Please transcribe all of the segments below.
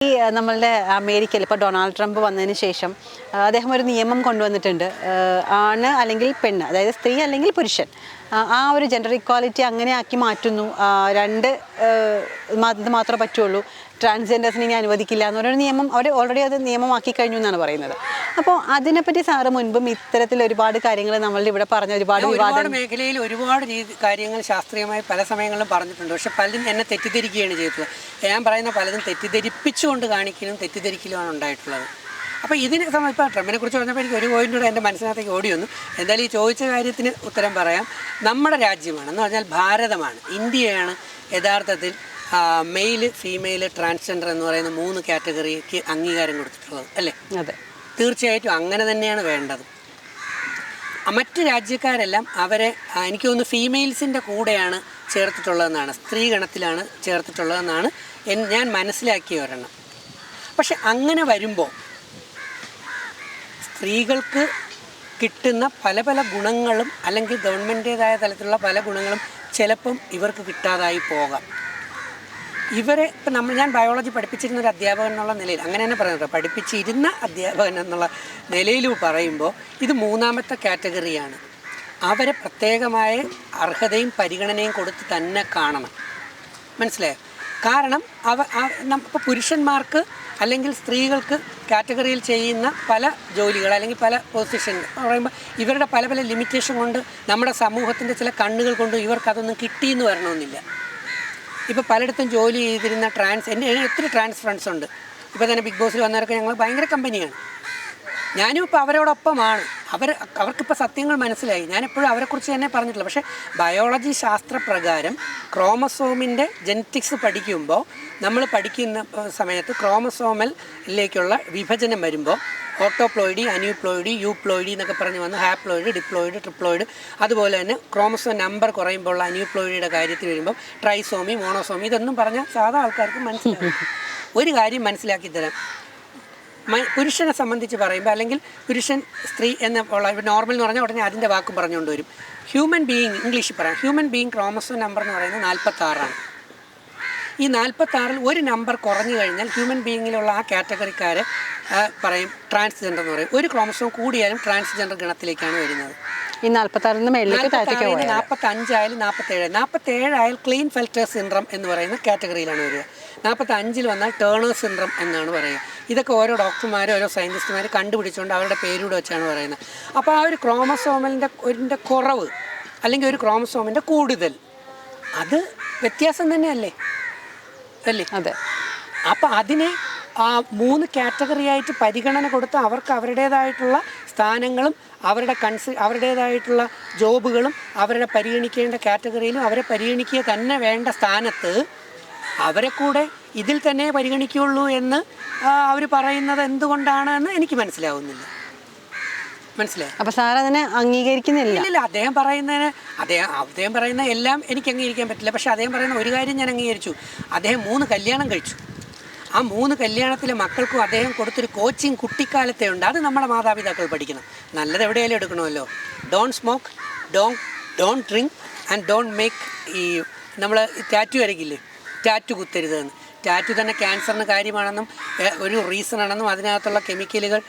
നമ്മളുടെ അമേരിക്കയിൽ ഇപ്പോൾ ഡൊണാൾഡ് ട്രംപ് വന്നതിന് ശേഷം അദ്ദേഹം ഒരു നിയമം കൊണ്ടുവന്നിട്ടുണ്ട്. ആണ് അല്ലെങ്കിൽ പെണ്ണ്, അതായത് സ്ത്രീ അല്ലെങ്കിൽ പുരുഷൻ, ആ ഒരു ജെൻഡർ ഇക്വാലിറ്റി അങ്ങനെ ആക്കി മാറ്റുന്നു. രണ്ട് ഇത് മാത്രമേ പറ്റുള്ളൂ, ട്രാൻസ്ജെൻഡേഴ്സിനെ ഇനി അനുവദിക്കില്ല എന്നൊരു നിയമം അവർ ഓൾറെഡി അത് നിയമമാക്കി കഴിഞ്ഞു എന്നാണ് പറയുന്നത്. അപ്പോൾ അതിനെപ്പറ്റി സാറ് മുൻപും ഇത്തരത്തിൽ ഒരുപാട് കാര്യങ്ങൾ നമ്മളുടെ ഇവിടെ പറഞ്ഞ ഒരുപാട് മേഖലയിൽ ഒരുപാട് കാര്യങ്ങൾ ശാസ്ത്രീയമായി പല സമയങ്ങളിലും പറഞ്ഞിട്ടുണ്ട്. പക്ഷെ പലരും എന്നെ തെറ്റിദ്ധരിക്കുകയാണ് ചെയ്തത്. ഞാൻ പറയുന്ന പലതും തെറ്റിദ്ധരിപ്പിച്ചുകൊണ്ട് കാണിക്കലും തെറ്റിദ്ധരിക്കലുമാണ് ഉണ്ടായിട്ടുള്ളത്. അപ്പോൾ ഇതിനെ സംബന്ധിച്ച് ട്രംപിനെ കുറിച്ച് പറഞ്ഞപ്പോൾ എനിക്ക് ഒരു പോയിൻ്റ് എൻ്റെ മനസ്സിനകത്തേക്ക് ഓടി വന്നു. എന്തായാലും ഈ ചോദിച്ച കാര്യത്തിന് ഉത്തരം പറയാം. നമ്മുടെ രാജ്യമാണ് എന്ന് പറഞ്ഞാൽ ഭാരതമാണ്, ഇന്ത്യയാണ് യഥാർത്ഥത്തിൽ മെയിൽ, ഫീമെയിൽ, ട്രാൻസ്ജെൻഡർ എന്ന് പറയുന്ന 3 കാറ്റഗറിക്ക് അംഗീകാരം കൊടുത്തിട്ടുള്ളത്, അല്ലേ? അതെ, തീർച്ചയായിട്ടും അങ്ങനെ തന്നെയാണ് വേണ്ടത്. മറ്റ് രാജ്യക്കാരെല്ലാം അവരെ എനിക്ക് തോന്നുന്നു ഫീമെയിൽസിൻ്റെ കൂടെയാണ് ചേർത്തിട്ടുള്ളതെന്നാണ്, സ്ത്രീ ഗണത്തിലാണ് ചേർത്തിട്ടുള്ളതെന്നാണ് ഞാൻ മനസ്സിലാക്കിയ ഒരെണ്ണം. പക്ഷെ അങ്ങനെ വരുമ്പോൾ സ്ത്രീകൾക്ക് കിട്ടുന്ന പല പല ഗുണങ്ങളും അല്ലെങ്കിൽ ഗവൺമെൻറ്റേതായ തലത്തിലുള്ള പല ഗുണങ്ങളും ചിലപ്പം ഇവർക്ക് കിട്ടാതായി പോകാം. ഇവരെ ഇപ്പം ഞാൻ ബയോളജി പഠിപ്പിച്ചിരുന്ന ഒരു അധ്യാപകൻ എന്നുള്ള നിലയിൽ അങ്ങനെ തന്നെ പറയുന്നത്, പഠിപ്പിച്ചിരുന്ന അധ്യാപകൻ എന്നുള്ള നിലയിൽ പറയുമ്പോൾ ഇത് 3ാമത്തെ കാറ്റഗറിയാണ്. അവരെ പ്രത്യേകമായ അർഹതയും പരിഗണനയും കൊടുത്ത് തന്നെ കാണണം. മനസ്സിലായോ? കാരണം ഇപ്പോൾ പുരുഷന്മാർക്ക് അല്ലെങ്കിൽ സ്ത്രീകൾക്ക് കാറ്റഗറിയിൽ ചെയ്യുന്ന പല ജോലികൾ അല്ലെങ്കിൽ പല പൊസിഷൻ പറയുമ്പോൾ ഇവരുടെ പല പല ലിമിറ്റേഷൻ കൊണ്ട് നമ്മുടെ സമൂഹത്തിൻ്റെ ചില കണ്ണുകൾ കൊണ്ട് ഇവർക്കതൊന്നും കിട്ടിയെന്ന് വരണമെന്നില്ല. ഇപ്പോൾ പലയിടത്തും ജോലി ചെയ്തിരുന്ന എൻ്റെ ഒത്തിരി ട്രാൻസ് ഫ്രണ്ട്സ് ഉണ്ട്. ഇപ്പോൾ തന്നെ ബിഗ് ബോസിൽ വന്നവർക്ക് ഞങ്ങൾ ഭയങ്കര കമ്പനിയാണ്. ഞാനും ഇപ്പോൾ അവരോടൊപ്പമാണ്. അവർക്കിപ്പോൾ സത്യങ്ങൾ മനസ്സിലായി. ഞാനെപ്പോഴും അവരെക്കുറിച്ച് തന്നെ പറഞ്ഞിട്ടില്ല. പക്ഷേ ബയോളജി ശാസ്ത്രപ്രകാരം ക്രോമസോമിൻ്റെ ജെനറ്റിക്സ് പഠിക്കുമ്പോൾ നമ്മൾ പഠിക്കുന്ന സമയത്ത് ക്രോമസോമലിലേക്കുള്ള വിഭജനം വരുമ്പോൾ ഓട്ടോപ്ലോയിഡി, അന്യൂപ്ലോയിഡി, യൂപ്ലോയിഡി എന്നൊക്കെ പറഞ്ഞ് വന്ന് ഹാപ്ലോയിഡ്, ഡിപ്ലോയിഡ്, ട്രിപ്ലോയിഡ്, അതുപോലെ തന്നെ ക്രോമസോം നമ്പർ കുറയുമ്പോൾ ഉള്ള അന്യൂപ്ലോയിഡിയുടെ കാര്യത്തിൽ വരുമ്പോൾ ട്രൈസോമി, മോണോസോമി, ഇതൊന്നും പറഞ്ഞാൽ സാധാ ആൾക്കാർക്ക് മനസ്സിലാവും. ഒരു കാര്യം മനസ്സിലാക്കി തരാം. പുരുഷനെ സംബന്ധിച്ച് പറയുമ്പോൾ അല്ലെങ്കിൽ പുരുഷൻ സ്ത്രീ എന്നുള്ള നോർമൽ എന്ന് പറഞ്ഞാൽ ഉടനെ അതിൻ്റെ വാക്കും പറഞ്ഞുകൊണ്ട് വരും. ഹ്യൂമൻ ബീയിങ്, ഇംഗ്ലീഷിൽ പറയാം, ഹ്യൂമൻ ബീയിങ് ക്രോമസോം നമ്പർ എന്ന് പറയുന്നത് 46ആണ്. ഈ 46-ൽ ഒരു നമ്പർ കുറഞ്ഞു കഴിഞ്ഞാൽ ഹ്യൂമൻ ബീയിങ്ങിലുള്ള ആ കാറ്റഗറിക്കാരെ പറയും ട്രാൻസ്ജെൻഡർ എന്ന് പറയും. ഒരു ക്രോമസോം കൂടിയാലും ട്രാൻസ്ജെൻഡർ ഗണത്തിലേക്കാണ് വരുന്നത്. ഈ 46 45 ആയാലും 47 ആയാൽ ക്ലീൻ ഫെൽറ്റർ സിൻഡ്രം എന്ന് പറയുന്ന കാറ്റഗറിയിലാണ് വരിക. 45-ൽ വന്നാൽ ടേണർ സിൻഡ്രം എന്നാണ് പറയുക. ഇതൊക്കെ ഓരോ ഡോക്ടർമാരും ഓരോ സയൻറ്റിസ്റ്റുമാർ കണ്ടുപിടിച്ചുകൊണ്ട് അവരുടെ പേരൂടെ വെച്ചാണ് പറയുന്നത്. അപ്പോൾ ആ ഒരു ക്രോമസോമിൻ്റെ കുറവ് അല്ലെങ്കിൽ ഒരു ക്രോമസോമിൻ്റെ കൂടുതൽ, അത് വ്യത്യാസം തന്നെയല്ലേ, അല്ലേ? അതെ. അപ്പോൾ അതിനെ 3 കാറ്റഗറിയായിട്ട് പരിഗണന കൊടുത്ത് അവർക്ക് അവരുടേതായിട്ടുള്ള സ്ഥാനങ്ങളും അവരുടേതായിട്ടുള്ള ജോബുകളും അവരുടെ പരിഗണിക്കേണ്ട കാറ്റഗറിയിലും അവരെ പരിഗണിക്കുക തന്നെ വേണ്ട സ്ഥാനത്ത് അവരെ കൂടെ ഇതിൽ തന്നെ പരിഗണിക്കുകയുള്ളൂ എന്ന് അവർ പറയുന്നത് എന്തുകൊണ്ടാണെന്ന് എനിക്ക് മനസ്സിലാവുന്നില്ല. മനസ്സിലായി? അപ്പോൾ സാർ അതിനെ അംഗീകരിക്കുന്നില്ല? ഇല്ല, അദ്ദേഹം പറയുന്ന എല്ലാം എനിക്ക് അംഗീകരിക്കാൻ പറ്റില്ല. പക്ഷേ അദ്ദേഹം പറയുന്ന ഒരു കാര്യം ഞാൻ അംഗീകരിച്ചു. അദ്ദേഹം 3 കല്യാണം കഴിച്ചു. ആ 3 കല്യാണത്തിലെ മക്കൾക്കും അദ്ദേഹം കൊടുത്തൊരു കോച്ചിങ് കുട്ടിക്കാലത്തെ ഉണ്ട്. അത് നമ്മുടെ മാതാപിതാക്കൾ പഠിക്കണം. നല്ലത് എവിടെയായാലും എടുക്കണമല്ലോ. Don't smoke, don't drink and don't make. ഈ നമ്മൾ ടാറ്റു വരയ്ക്കില്ലേ, ടാറ്റു കുത്തരുതെന്ന്. ടാറ്റു തന്നെ ക്യാൻസറിന് കാര്യമാണെന്നും ഒരു റീസൺ ആണെന്നും അതിനകത്തുള്ള കെമിക്കലുകൾ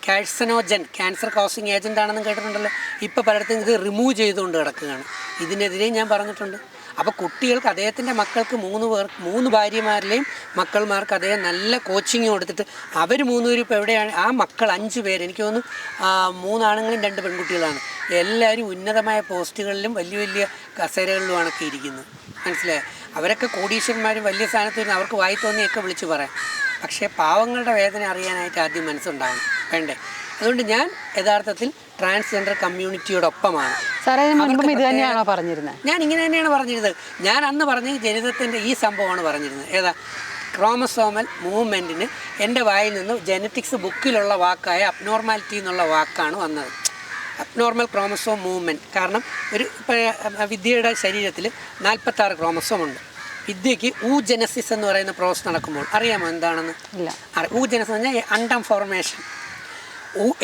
കാഴ്സനോജൻ, ക്യാൻസർ കോസിങ് ഏജൻ്റ് ആണെന്നും കേട്ടിട്ടുണ്ടല്ലോ. ഇപ്പോൾ പലയിടത്തും ഇത് റിമൂവ് ചെയ്തുകൊണ്ട് കിടക്കുകയാണ്. ഇതിനെതിരെ ഞാൻ പറഞ്ഞിട്ടുണ്ട്. അപ്പോൾ കുട്ടികൾക്ക്, അദ്ദേഹത്തിൻ്റെ മക്കൾക്ക് 3 ഭാര്യമാരിലെയും മക്കൾമാർക്ക് അദ്ദേഹം നല്ല കോച്ചിങ് കൊടുത്തിട്ട് അവർ 3 പേരും ഇപ്പോൾ എവിടെയാണ്? ആ മക്കൾ 5 പേര്, എനിക്ക് തോന്നുന്നു 3 ആണുങ്ങളും 2 പെൺകുട്ടികളാണ്. എല്ലാവരും ഉന്നതമായ പോസ്റ്റുകളിലും വലിയ വലിയ കസേരകളിലുമാണൊക്കെ ഇരിക്കുന്നത്. മനസ്സിലായോ? അവരൊക്കെ കോടീശ്വരന്മാരും വലിയ സ്ഥാനത്ത് വരുന്ന അവർക്ക് വായി തോന്നിയൊക്കെ വിളിച്ചു പറയാം. പക്ഷേ പാവങ്ങളുടെ വേദന അറിയാനായിട്ട് ആദ്യം മനസ്സുണ്ടാവണം, വേണ്ടേ? അതുകൊണ്ട് ഞാൻ യഥാർത്ഥത്തിൽ ട്രാൻസ്ജെൻഡർ കമ്മ്യൂണിറ്റിയോടൊപ്പമാണ്. ഇത് തന്നെയാണോ പറഞ്ഞിരുന്നത്? ഞാൻ ഇങ്ങനെ തന്നെയാണ് പറഞ്ഞിരുന്നത്. ഞാൻ അന്ന് പറഞ്ഞ ജനിതത്തിൻ്റെ ഈ സംഭവമാണ് പറഞ്ഞിരുന്നത്. ഏതാ? ക്രോമസോമൽ മൂവ്മെൻറ്റിന് എൻ്റെ വായിൽ നിന്ന് ജെനറ്റിക്സ് ബുക്കിലുള്ള വാക്കായ അബ്നോർമാലിറ്റി എന്നുള്ള വാക്കാണ് വന്നത്. Abnormal chromosome movement. കാരണം വിദ്യയുടെ ശരീരത്തിൽ 46 ക്രോമസോം ഉണ്ട്. വിദ്യയ്ക്ക് ഊജനസിസ് എന്ന് പറയുന്ന പ്രോസസ് നടക്കുമ്പോൾ അറിയാമോ എന്താണെന്ന്? ഇല്ല. ഊജനസിസ് എന്ന് പറഞ്ഞാൽ അണ്ടം ഫോർമേഷൻ.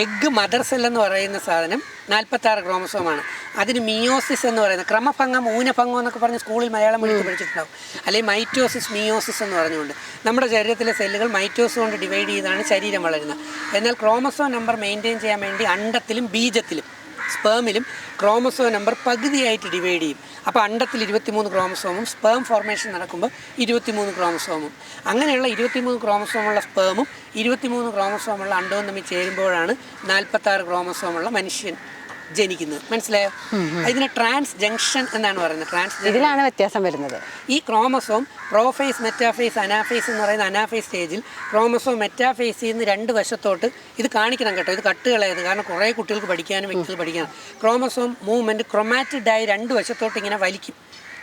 എഗ്ഗ് മദർ സെൽ എന്ന് പറയുന്ന സാധനം 46 ക്രോമസോമാണ്. അതിന് മിയോസിസ് എന്ന് പറയുന്നത് ക്രമഭംഗം, ഊനഭംഗം എന്നൊക്കെ പറഞ്ഞ് സ്കൂളിൽ മലയാളം പഠിച്ച് പഠിച്ചിട്ടുണ്ടാവും. അല്ലെങ്കിൽ മൈറ്റോസിസ്, മിയോസിസ് എന്ന് പറഞ്ഞുകൊണ്ട് നമ്മുടെ ശരീരത്തിലെ സെല്ലുകൾ മൈറ്റോസ് കൊണ്ട് ഡിവൈഡ് ചെയ്താണ് ശരീരം വളരുന്നത്. എന്നാൽ ക്രോമസോം നമ്പർ മെയിൻറ്റെയിൻ ചെയ്യാൻ വേണ്ടി അണ്ടത്തിലും ബീജത്തിലും സ്പേമിലും ക്രോമസോം നമ്പർ പകുതിയായിട്ട് ഡിവൈഡ് ചെയ്യും. അപ്പോൾ അണ്ടത്തിൽ 23 ക്രോമസോമും സ്പേം ഫോർമേഷൻ നടക്കുമ്പോൾ 23 ക്രോമസോമും. അങ്ങനെയുള്ള 23 ക്രോമസോമുള്ള സ്പേമും 23 ക്രോമസോമുള്ള അണ്ടവും തമ്മിൽ ചേരുമ്പോഴാണ് 46 ക്രോമസോമുള്ള മനുഷ്യൻ ജനിക്കുന്നത്. മനസ്സിലായോ? ഇതിനെ ട്രാൻസ് ജംഗ്ഷൻ എന്നാണ് പറയുന്നത്. ഇതിലാണ് വ്യത്യാസം വരുന്നത്. ഈ ക്രോമസോം പ്രോഫേസ്, മെറ്റാഫേസ്, അനാഫേസ് എന്ന് പറയുന്ന അനാഫേസ് സ്റ്റേജിൽ ക്രോമസോം മെറ്റാഫേസിൽ നിന്ന് 2 വശത്തോട്ട് ഇത് കാണിക്കണം കേട്ടോ, ഇത് കട്ടുകളായത്. കാരണം കുറേ കുട്ടികൾക്ക് പഠിക്കാനും വ്യക്തികൾ പഠിക്കാനും ക്രോമസോം മൂവ്മെൻറ്റ് ക്രൊമാറ്റിഡായി 2 വശത്തോട്ട് ഇങ്ങനെ വലിക്കും.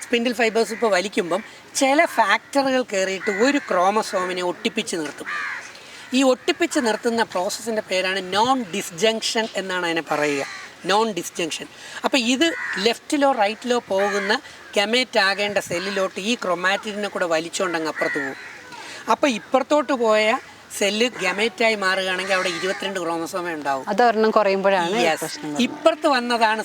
സ്പിൻഡിൽ ഫൈബേഴ്സ് ഇപ്പോൾ വലിക്കുമ്പം ചില ഫാക്ടറുകൾ കയറിയിട്ട് ഒരു ക്രോമസോമിനെ ഒട്ടിപ്പിച്ച് നിർത്തും. ഈ ഒട്ടിപ്പിച്ച് നിർത്തുന്ന പ്രോസസ്സിൻ്റെ പേരാണ് നോൺ ഡിസ്ജങ്ഷൻ എന്നാണ് അതിനെ പറയുക. Non disjunction. അപ്പോൾ ഇത് ലെഫ്റ്റിലോ റൈറ്റിലോ പോകുന്ന ഗമേറ്റ് ആകേണ്ട സെല്ലിലോട്ട് ഈ ക്രൊമാറ്റിഡിനെ കൂടെ വലിച്ചുകൊണ്ടങ്ങ് അപ്പുറത്ത് പോകും. അപ്പോൾ ഇപ്പുറത്തോട്ട് പോയ സെല്ല് ഗമേറ്റായി മാറുകയാണെങ്കിൽ അവിടെ 22 ക്രോമസോമേ ഉണ്ടാവും. അതൊരെണ്ണം കുറയുമ്പോഴാണ് ഇപ്പുറത്ത് വന്നതാണ്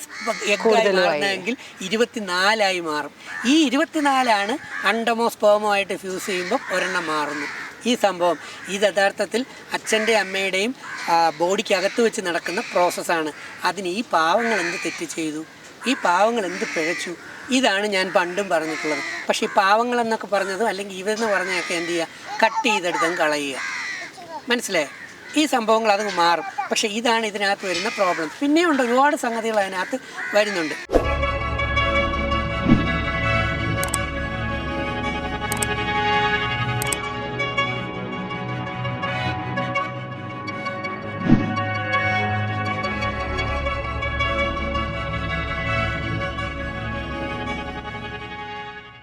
എഗ്ഗായി മാറുന്നതെങ്കിൽ 24 മാറും. ഈ 24 അണ്ടമോ സ്പേമോ ആയിട്ട് ഫ്യൂസ് ചെയ്യുമ്പോൾ ഒരെണ്ണം മാറുന്നു. ഈ സംഭവം ഇത് യഥാർത്ഥത്തിൽ അച്ഛൻ്റെ അമ്മയുടെയും ബോഡിക്കകത്ത് വെച്ച് നടക്കുന്ന പ്രോസസ്സാണ്. അതിന് ഈ പാവങ്ങൾ എന്ത് തെറ്റ് ചെയ്തു, ഈ പാവങ്ങൾ എന്ത് പിഴച്ചു, ഇതാണ് ഞാൻ പണ്ടും പറഞ്ഞിട്ടുള്ളത്. പക്ഷേ ഈ പാവങ്ങളെന്നൊക്കെ പറഞ്ഞതും അല്ലെങ്കിൽ ഇവരെന്ന് പറഞ്ഞതൊക്കെ എന്ത് ചെയ്യുക, കട്ട് ചെയ്തെടുത്തും കളയുക. മനസ്സിലായോ? ഈ സംഭവങ്ങൾ അത് മാറും. പക്ഷേ ഇതാണ് ഇതിനകത്ത് വരുന്ന പ്രോബ്ലം. പിന്നെയുണ്ട് ഒരുപാട് സംഗതികൾ അതിനകത്ത് വരുന്നുണ്ട്.